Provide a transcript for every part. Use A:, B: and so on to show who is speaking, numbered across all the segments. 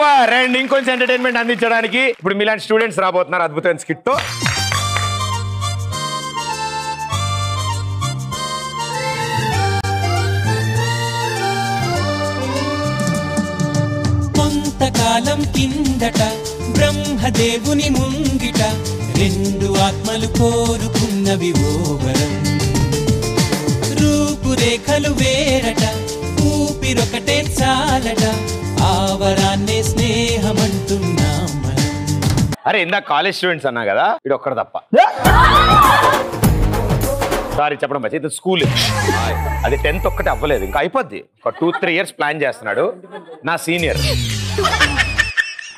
A: Super. And ఇంకొంచెం entertainment అందించడానికి ఇప్పుడు మీలాంటి స్టూడెంట్స్ రాబోతున్నారు అద్భుతమైన స్కిట్ తో.
B: కొంతకాలం కిందట బ్రహ్మదేవుని ముంగిట రెండు ఆత్మలు కోరుకున్నవి ఓవరం. రూపురేఖలు వేరట ఊపిరొకటే చాలట ఆవరాన్నే స్నేహమంటున్నాం మనం.
A: అరే ఇందాక కాలేజ్ స్టూడెంట్స్ అన్నా కదా, ఇది ఒక్కడ తప్ప. సారీ చెప్పడం మంచి, ఇది స్కూల్. అది 10th ఒక్కటే అవ్వలేదు, ఇంకా అయిపోద్ది. ఒక 2-3 years ప్లాన్ చేస్తున్నాడు నా సీనియర్.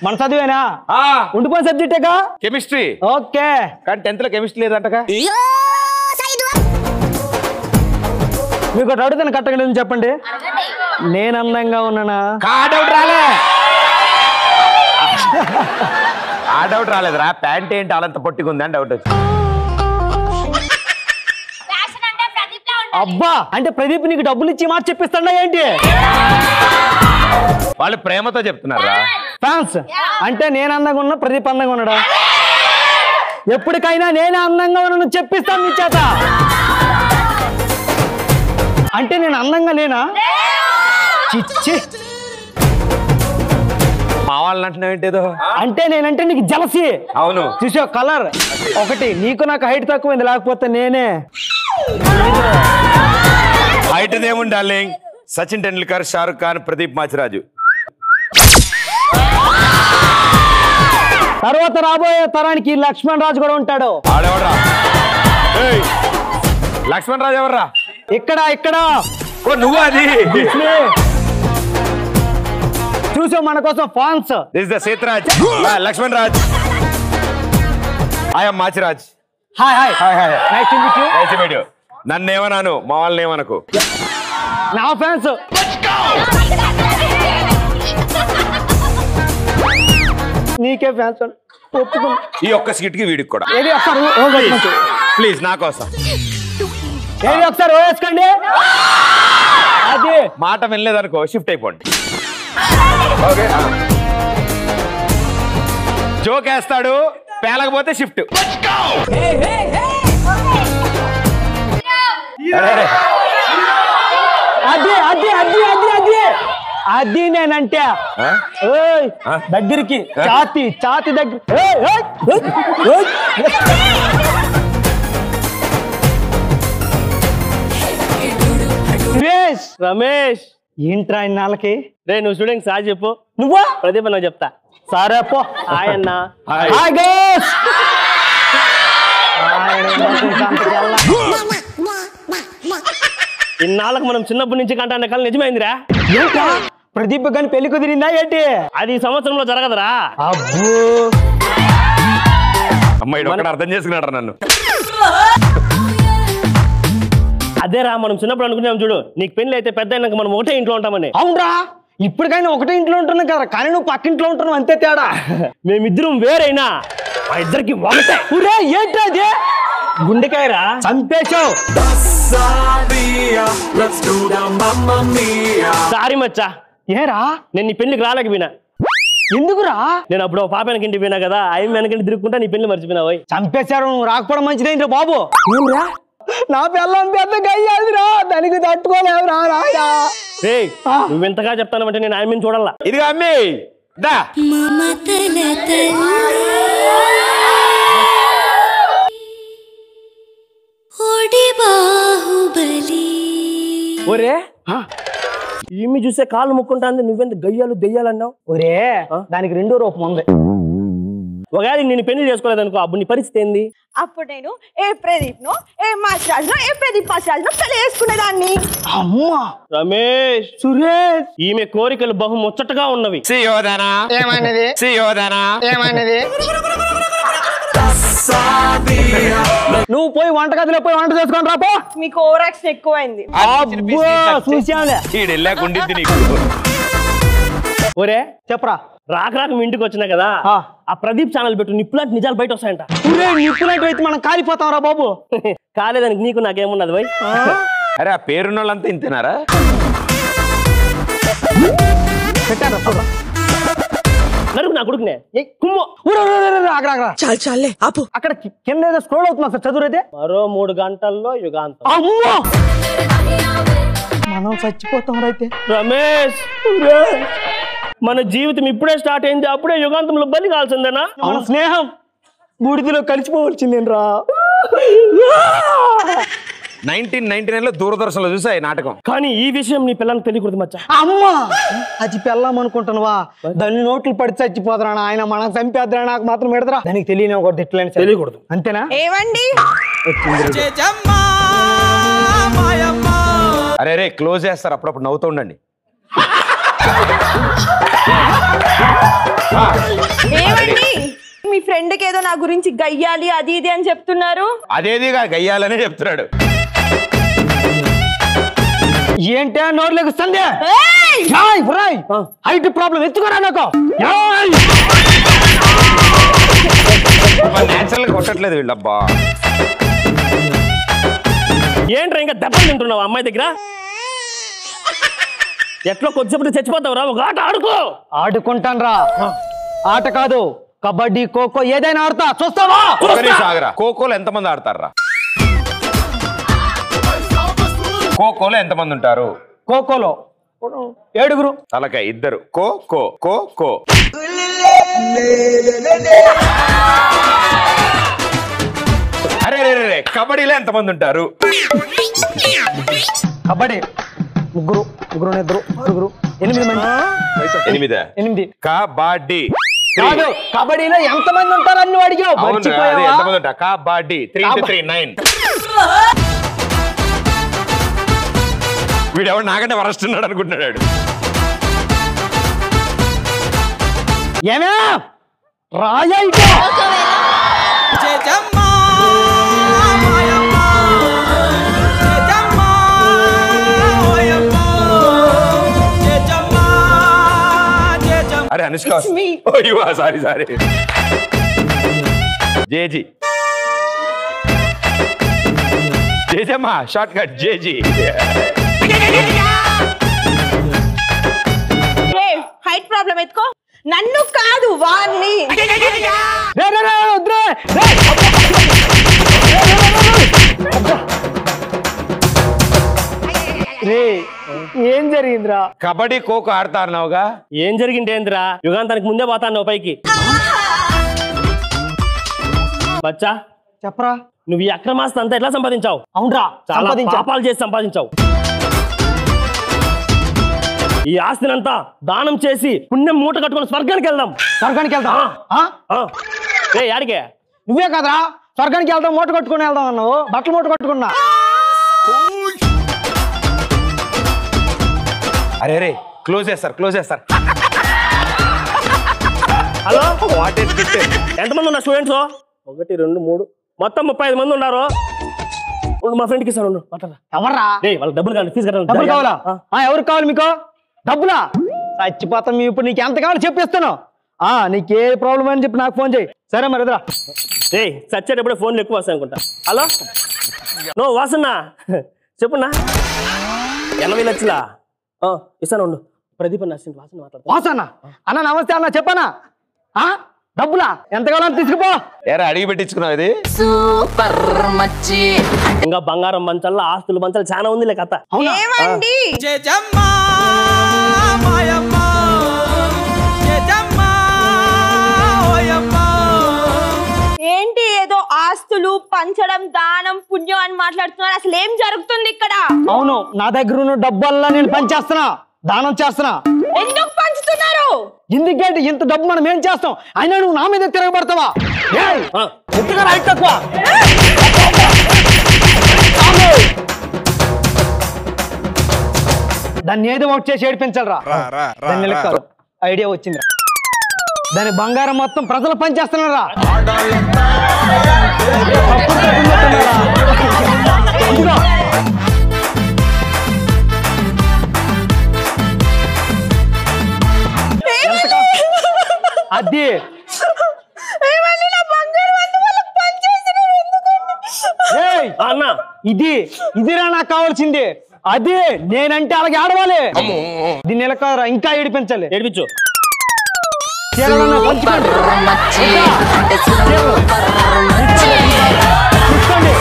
C: మన చదివేనా ఉండిపోయిన సబ్జెక్టేగా
A: కెమిస్ట్రీ.
C: ఓకే,
A: కానీ 10th లో కెమిస్ట్రీ లేదంటగా.
C: మీకు అడుగుతాను కరెక్ట్గా చెప్పండి. నేను అందంగా ఉన్నానా?
A: డౌట్ రాలే, ఆ డౌట్ రాలేదురా. ప్యాంట్ ఏంటి అలంత పొట్టిగుంది అని డౌట్ వచ్చింది.
C: అబ్బా, అంటే ప్రదీప్ నీకు డబ్బులు ఇచ్చి మాట చెప్పిస్తాడా ఏంటి?
A: వాళ్ళు ప్రేమతో చెప్తున్నారా?
C: ఫ్యాన్స్ అంటే నేను అందంగా ఉన్నా, ప్రదీప్ అందంగా ఉన్నాడా? ఎప్పటికైనా నేనే అందంగా ఉన్నా చెప్పిస్తాను నీ చేత. అంటే నేను అందంగా లేనా? చిచ్చి,
A: మా వాళ్ళని అంటున్నావు ఏంటేదో.
C: అంటే నేనంటే నీకు జలసి.
A: అవును,
C: చూసా కలర్ ఒకటి. నీకు నాకు హైట్ తక్కువైంది, లేకపోతే నేనే
A: హైట్ ఏముంది డార్లింగ్. సచిన్ టెండూల్కర్, షారుఖ్ ఖాన్, ప్రదీప్ మాచిరాజు.
C: తర్వాత రాబోయే తరానికి లక్ష్మణ్ రాజు కూడా ఉంటాడు.
A: ఆడెవడ్రా? లక్ష్మణ్ రాజు ఎవర్రా?
C: ఇక్కడ ఇక్కడ
A: ఓ నువ్వు అది
C: చూసా మన కోసం fans.
A: This the Sethraj, Lakshman Raj. I am Machiraj.
C: Hi hi hi hi, nice to meet you.
A: Nice to meet you. నన్ను ఏమన్నాను, మా వాళ్ళని ఏమనకు.
C: నా ఫ్యాన్స్. నీకే ఫ్యాన్స్ ఒప్పుకో.
A: ఈ ఒక్క సీట్ కి వీడికి కూడా.
C: ఏది ఒకసారి
A: ప్లీజ్ నా కోసం.
C: ఏది ఒకసారి వేసుకోండి. అది
A: మాట వినలేదనుకో షిఫ్ట్ అయిపోండి. ఓకే, జోక్ వేస్తాడు, పేలకపోతే షిఫ్ట్.
C: అది అది అది అది అది అది నేనంటే దగ్గరికి ఛాతి ఛాతి దగ్గర. రమేష్ రమేష్ ఏంట్రా ఇన్నాళ్ళకి? రే నువ్వు స్టూడెంట్ సార్ చెప్పు. నువ్వా? ప్రదీప్ అన్న చెప్తా. సరే పో. హాయ్ అన్న. Hi guys. ఇన్నాళ్ళకి మనం చిన్నప్పటి నుంచి కంటే కళ్ళు నిజమైందిరా. ఏంట్రా ప్రదీప్ గాని పెళ్లి కుదిరిందా ఏంటి? అది ఈ సంవత్సరంలో జరగదురా. అబ్బో,
A: అమ్మాయి ఒక్కడ అర్థం చేసుకున్నాడు నన్ను.
C: అదేరా మనం చిన్నప్పుడు అనుకున్నాం చూడు, నీకు పెళ్లి అయితే పెద్ద అయినాక మనం ఒకటే ఇంట్లో ఉంటామని. అవునరా, ఇప్పటికైనా ఒకటే ఇంట్లో ఉంటున్నాం కదా, కానీ నువ్వు పక్కింట్లో ఉంటున్నావు అంతే తేడా. మేమిద్దరం వేరైనా మా ఇద్దరికి ఒకటే. ఏంటి అది? గుండెకాయరా చంపేశావు. సారీ మచ్చా. ఏరా నేను నీ పెళ్లికి రాలేకపోయినా. ఎందుకురా? నేను అప్పుడు పాపానికి ఇంటికి పోయినా కదా, అవి వెనకంటి తిరుగుకుంటా నీ పెళ్లి మర్చిపోయినావు. చంపేశారు. నువ్వు రాకపోవడం మంచిదేంటి బాబు. ఏమరా నా పిల్లం పెద్ద గయ్యాదిరా, దానికి తట్టుకోలేవురా. నువ్వు ఎంతగా చెప్తానంటే నేను ఆమె చూడాలా.
A: ఇదిగా అమ్మి దా.
C: ఒరే ఈమె చూసే కాళ్ళు ముక్కుంటాంది, నువ్వెంత గయ్యాలు దెయ్యాలన్నావు. ఒరే దానికి రెండో రూపం ఉంది. ఒకవేళ నేను పెళ్లి చేసుకోలేదనుకో, అప్పుడు నీ పరిస్థితి ఏంది?
D: అప్పుడు నేను ఏ ప్రదీప్ నో ఏ మాచిరాజునో ఏ ప్రదీప్ మాచిరాజునో పెళ్లి చేసుకునేదాన్ని.
C: అమ్మా రమేష్ సురేష్ ఈమె కోరికలు బహు ముచ్చటగా ఉన్నవి.
A: ఏమన్నది?
C: నువ్వు పోయి వంటగదిలో పోయి వంట చేసుకొని రాపో.
D: మీకు ఓవర్ యాక్షన్ ఎక్కువైంది.
C: ఒరే చెప్పరా. రాక మీ ఇంటికి వచ్చినా కదా, ఆ ప్రదీప్ ఛానల్ పెట్టు, నిప్పులాంటి నిజాలు బయట వస్తాయంట. నిప్పులాంటి అయితే మనం కాలిపోతాం రా బాబు. కాలేదానికి నీకు నాకేమున్నది భయ్.
A: అరే ఆ పేరున్న వాళ్ళంతా ఇంతేనారా?
C: పెట్టారా నరుకు నా కొడుకునే కుమ్ము
E: చాలు చాలే ఆపు.
C: అక్కడ కింద ఏదో స్క్రోల్ అవుతున్నా సార్ చదువురైతే మరో 3 గంటల్లో యుగాంతం. అమ్మో మనం చచ్చిపోతాం అయితే. రమేష్ మన జీవితం ఇప్పుడే స్టార్ట్ అయింది, అప్పుడే యుగాంతంలో బలి కాల్సిందేనా? మన స్నేహం బూడిదలో కలిసిపోవచ్చిందేనరా.
A: 1999 లో దూరదర్శన్లో చూసా ఈ నాటకం.
C: కానీ ఈ విషయం నీ పిల్లలకు తెలియకూడదు మచ్చా. అమ్మా అది పెళ్ళాం అనుకుంటున్నావా? దాన్ని నోట్లు పడి చచ్చిపోతున్నా ఆయన, మనం చంపేద్దా నాకు మాత్రం పెడతారా? దానికి తెలియని ఒక ఎట్లయినా తెలియకూడదు అంతేనా?
D: ఏవండి
A: అరే రే క్లోజ్ చేస్తారు, అప్పుడప్పుడు నవ్వుతూ ఉండండి.
D: ఏవండి మీ ఫ్రెండ్ కి ఏదో నా గురించి గయ్యాలి అది ఇది అని చెప్తున్నారు.
A: అదేదిగా గయ్యాలనే చెప్తున్నాడు.
C: ఏంటి నోట్లోకి సందే హైట్ ప్రాబ్లం ఎత్తుకోరా నాకు.
A: నేచురల్ కొట్టట్లేదు వీళ్ళబ్బా.
C: ఏంట్రా ఇంకా దెబ్బలు తింటున్నావు అమ్మాయి దగ్గర? ఎట్లా కొద్దిసేపు చచ్చిపోతావు రా, ఒక ఆట ఆడుకో. ఆడుకుంటాను రా, ఆట కాదు కబడ్డీ ఖోఖో ఏదైనా ఆడతా, చూస్తావా?
A: ఖోఖోలో ఎంతమంది ఆడతారా? ఖోఖోలో ఎంతమంది ఉంటారు?
C: ఖోఖోలో 7
A: తలకాయ 2. ఖో ఖో ఖో ఖో. అరే రే కబడ్డీలో ఎంతమంది ఉంటారు?
C: కబడ్డీ 3 8 మంది. 8
A: కబడ్డీ
C: కాదు, కబడ్డీలో ఎంతమంది ఉంటారు అన్ని అడిగావు.
A: ఎంతమంది ఉంటారు? కబడ్డీ 3 into 3 9. వీడెవడు నాకంటే వరస్తున్నాడు అనుకుంటున్నాడు.
C: ఏమే రాజా
A: అరే అనుష్క, సారీ జేజీ జేజమ్మా, short cut Jeji.
D: Height problem ఎత్తుకో, నన్ను కాదు వాణ్ణి.
C: ఏం జరిగిందిరా?
A: కబడ్డీ ఖోఖో ఆడతారున్నావుగా.
C: ఏం జరిగిందేంద్రా? యుగాంతానికి ముందే పోతాను పైకి. బచ్చా చెప్పరా, నువ్వు ఈ అక్రమాస్తి అంతా ఎట్లా సంపాదించావు? అవునరా, చాలా పాపాలు చేసి సంపాదించావు. ఈ ఆస్తినంతా దానం చేసి పుణ్యం మూట కట్టుకుని స్వర్గానికి వెళ్దాం. స్వర్గానికి వెళ్దాం? యాడికే? నువ్వే కదరా స్వర్గానికి వెళ్దాం, మూట కట్టుకుని వెళ్దాం అన్నావు. బట్టలు మూట కట్టుకున్నా.
A: అరే రే క్లోజ్ చేస్తారు.
C: హలో, ఎంతమంది ఉన్నారు స్టూడెంట్స్? 1 2 3 మొత్తం 35 మంది ఉన్నారు. మా ఫ్రెండ్కి ఇస్తాను. ఎవర్రా? వాళ్ళకి డబ్బులు కావాలి, ఫీజు కట్టాలి. డబ్బులు కావాలా? ఎవరికి కావాలి మీకు డబ్బులా? చచ్చిపోతాం. ఇప్పుడు నీకు ఎంత కావాలో చెప్పిస్తాను. నీకు ఏ ప్రాబ్లం అని చెప్పి నాకు ఫోన్ చేయి. సరే మరి ఎదురా. చచ్చేటప్పుడే ఫోన్లు ఎక్కువ వస్తాయి అనుకుంటా. Hello no వాసన్నా, చెప్పున్నా. 80 లక్షలా ఇస్తాను. ప్రదీప్ అన్న వాసన మాట్లాడు. వాసన్న అన్న నమస్తే అన్న, చెప్పనా? డబ్బులా ఎంత కావాలని తీసుకుపో.
A: ఎరా అడిగి పెట్టించుకున్నావు ఇది?
E: సూపర్ మచ్చి.
C: ఇంకా బంగారం మంచాల ఆస్తులు మంచాలు చాలా ఉంది లే కథ.
D: ఏమండి ఏంటి ఏదో ఆస్తులు పంచడం దానం పుణ్యం అని మాట్లాడుతున్నారు? అసలు ఏం జరుగుతుంది ఇక్కడ?
C: అవును, నా దగ్గర ఉన్న డబ్బల్లా నేను పంచేస్తున్నా, దానం చేస్తున్నా.
D: ఎందుకు పంచుతున్నారు?
C: ఎందుకంటే ఇంత డబ్బు మనం ఏం చేస్తాం? అయినా నువ్వు నా మీద తిరగబడతావా? దాన్ని ఏదో ఒకటి చేసి ఏడిపించాలరా. దాన్ని లెక్క ఐడియా వచ్చింది. దాని బంగారం మొత్తం ప్రజలు పనిచేస్తున్నారా? అది అన్న ఇదిరా నాకు కావాల్సింది. అది నేనంటే అలాగే ఆడవాలి. దీన్ని ఎలా ఇంకా ఏడిపించాలి. ఏడిపించు. చీరలన్నా పంచుకోండి.
E: మచ్చి అంటే సూపర్ మచ్చి
C: తీసుకోండి.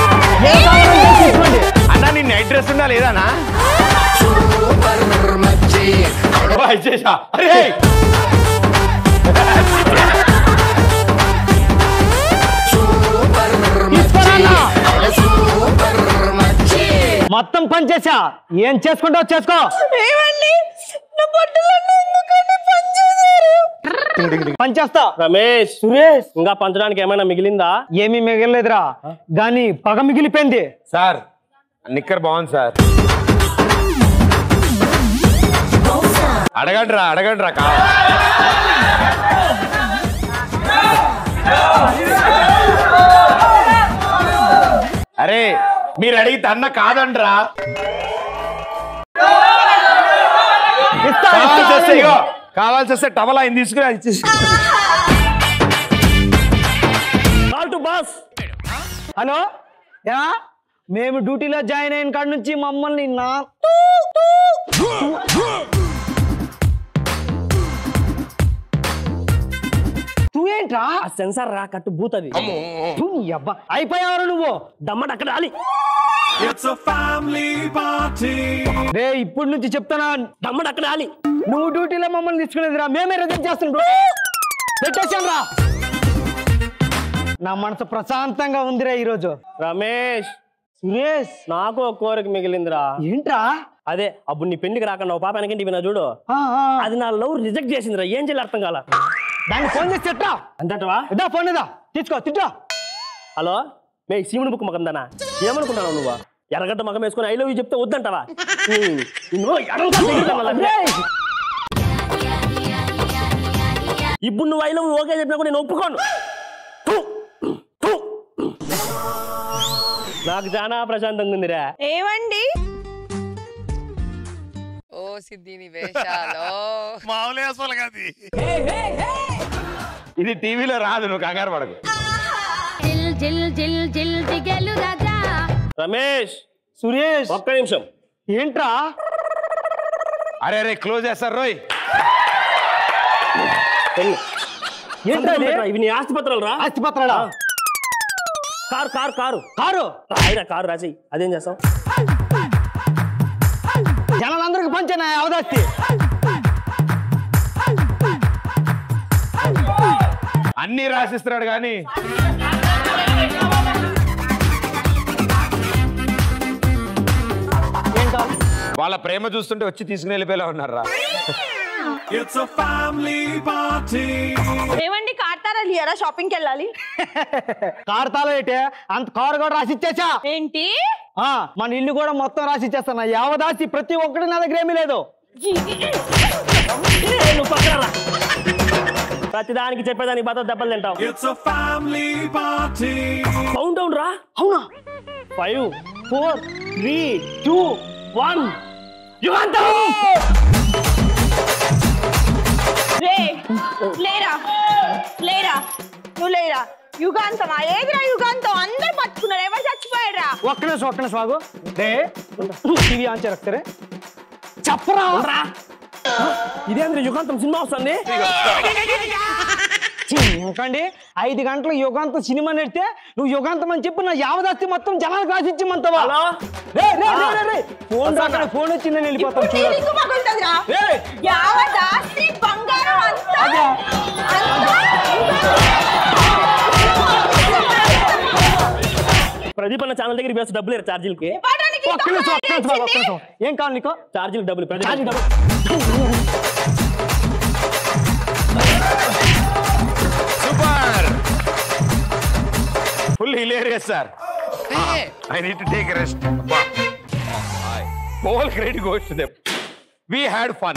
C: ఏం కావాలంటే తీసుకోండి.
A: అన్నా నీ నైట్ డ్రెస్ ఉందా లేదానా?
E: సూపర్ మచ్చి
A: ఇచ్చేసా. అరే
C: తీసుకోరన్నా.
E: సూపర్ మచ్చి
C: మొత్తం పనిచేసా. ఏం చేసుకుంటావు చేసుకో.
D: ఏమండి నా బట్టలన్నీ ఎందుకండి పంచేశారు?
C: పనిచేస్తా. రమేష్, సురేష్, ఇంకా పంచడానికి ఏమైనా మిగిలిందా? ఏమీ మిగలలేదురా, గాని పగ మిగిలిపోయింది.
A: సార్ నిక్కర్ బాగుంది సార్. అడగండి రా అరే మీరు అడిగితే అన్న కాదండ్రా. కావాల్సి వస్తే టవల్ ఆయన తీసుకుని అది ఇచ్చేసి.
C: హలో, మేము డ్యూటీలో జాయిన్ అయిన కాడ నుంచి మమ్మల్ని ఏంట్రా సెన్సార్ రా కట్టు బూతది. అబ్బా అయిపోయావరు నువ్వు. దమ్మడు అక్కడ రాలి. రే ఇప్పుడు నుంచి చెప్తానా, దమ్మడు అక్కడ రాలి. నువ్వు డ్యూటీలో మమ్మల్ని తీసుకునేదిరా, మేమే రిజెక్ట్ చేస్తున్నాం. పెట్టేశాను రా. నా మనసు ప్రశాంతంగా ఉందిరా ఈరోజు. రమేష్, సురేష్, నాకు ఒక కోరిక మిగిలిందిరా. ఏంట్రా? అదే అప్పుడు నీ పెళ్లికి రాకుండా పాప వెనకంటి వినా చూడు, అది నా లవ్ రిజెక్ట్ చేసిందిరా. ఏం చేయాలి అర్థం కాల. దాన్ని ఫోన్ చేసి చెట్టా అంటవా? ఇదా ఫోన్ ఇదా తీసుకో తిట్టా. హలో, మే శివుని బుక్ మగందానా? ఏమనుకుంటావు నువ్వు? ఎర్రగడ్డ మగం వేసుకుని ఐ లవ్ యూ చెప్తే వద్దంటావా? ఇప్పుడు నువ్వు ఐ లవ్ యూ ఓకే చెప్పినా కూడా నేను ఒప్పుకోను. నాకు చాలా ప్రశాంతంగా ఉందిరా.
D: ఏమండి
E: ఓ సిద్ధిని వేషాలో
A: మామూలే అసలు కాదు ఇది. టీవీలో రాదు, నువ్వు కంగారు పడకు. రమేష్, సురేష్, ఒక్క నిమిషం. ఏంట్రా? అరే అరే క్లోజ్ చేస్తారు రోయ్. ఇవి నీ ఆస్తిపత్రాలు రా. ఆస్తిపత్రాలా? కారు కారు కారు కారు రాయిరా, కారు రాసి అదేం చేస్తావు? జనాలందరికి పంచాను అవదాస్తి. అన్ని రాసిస్తున్నాడు కానీ వాళ్ళ ప్రేమ చూస్తుంటే వచ్చి తీసుకుని వెళ్ళిపోయేలా ఉన్నారా?
D: ఏమండి కార్తారాలు ఇయ్యారా? షాపింగ్ కి వెళ్ళాలి.
C: కార్తాలో ఏంటే అంత కారు కూడా రాసి ఇచ్చేసా.
D: ఏంటి?
C: మన ఇల్లు కూడా మొత్తం రాసి ఇచ్చేస్తాను. యావదాసి ప్రతి ఒక్కటి నా దగ్గర ఏమీ లేదు. ప్రతిదానికి చెప్పేదానికి బాధ దెబ్బలు తింటావు. కౌంట్ డౌన్ రా. అవునా? 5 4 3 2 1 యుగాంతం.
D: లేరా లేరా నువ్వు లేరా. యుగాంతమా? ఏదిరా యుగాంతం? అందరు పట్టుకున్నారు, ఎవరు చచ్చిపోయారా?
C: ఒక్క నిమిషం స్వాగు. టీవీ ఆన్ చేస్తారే చెప్పరా. ఇదేంద్ర యుగాంతం సినిమా వస్తుంది. ఎందుకండి 5 గంటలకు యుగాంతం సినిమా నెడితే నువ్వు యుగాంతం అని చెప్పి నా యావదాస్తి మొత్తం జనాలకు రాసిచ్చిమంటావా? ఫోన్ రాగానే ఫోన్ వచ్చిందని వెళ్ళిపోతాం. ప్రదీప్ అన్న ఛానల్ దగ్గర వేస్తే డబ్బులు ఛార్జీలకి. ఏం కావాలి నీకు? ఛార్జీలకు డబ్బులు.
A: Super, full hilarious sir. I need to take a rest. All credit goes to them. We had fun.